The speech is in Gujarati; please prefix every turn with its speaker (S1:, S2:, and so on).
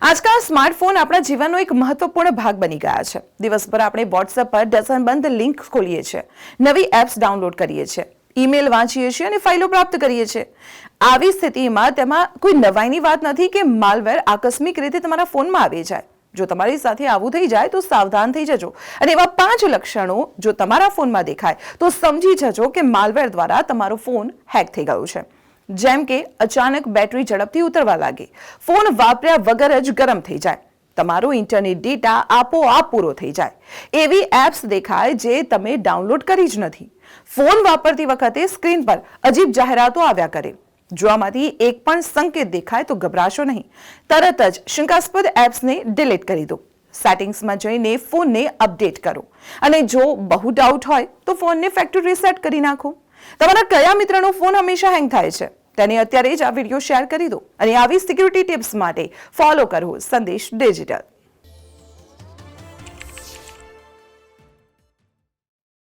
S1: આજકાલ સ્માર્ટફોન આપણા જીવનનો એક મહત્વપૂર્ણ ભાગ બની ગયા છે. દિવસભર આપણે વોટ્સએપ પર ડઝનબંધ લિંક ખોલીએ છીએ, નવી એપ્સ ડાઉનલોડ કરીએ છીએ, ઈમેલ વાંચીએ છીએ અને ફાઇલો પ્રાપ્ત કરીએ છીએ. આવી સ્થિતિમાં તેમાં કોઈ નવાઈની વાત નથી કે માલવેર આકસ્મિક રીતે તમારા ફોનમાં આવી જાય. જો તમારી સાથે આવું થઈ જાય તો સાવધાન થઈ જજો અને એવા 5 લક્ષણો જો તમારા ફોનમાં દેખાય તો સમજી જજો કે માલવેર દ્વારા તમારો ફોન હેક થઈ ગયો છે. જેમ કે અચાનક બેટરી ઝડપથી ઉતરવા લાગે, ફોન વાપર્યા વગર જ ગરમ થઈ જાય, તમારો ઇન્ટરનેટ ડેટા આપોઆપ પૂરો થઈ જાય, એવી એપ્સ દેખાય જે તમે ડાઉનલોડ કરી જ નથી, ફોન વાપરતી વખતે સ્ક્રીન પર અજીબ જાહેરાતો આવ્યા કરે. જો આમાંથી એક પણ સંકેત દેખાય તો ગભરાશો નહીં, તરત જ શંકાસ્પદ એપ્સને ડિલીટ કરી દો. સેટિંગ્સમાં જઈને ફોનને અપડેટ કરો અને જો બહુ ડાઉટ હોય તો ફોનને ફેક્ટરી રીસેટ કરી નાખો. તમારા કયા મિત્રનો ફોન હંમેશા હેંગ થાય છે તેને અત્યારે જ આ વિડીયો શેર કરી દો અને આવી સિક્યુરિટી ટિપ્સ માટે ફોલો કરો સંદેશ ડિજિટલ.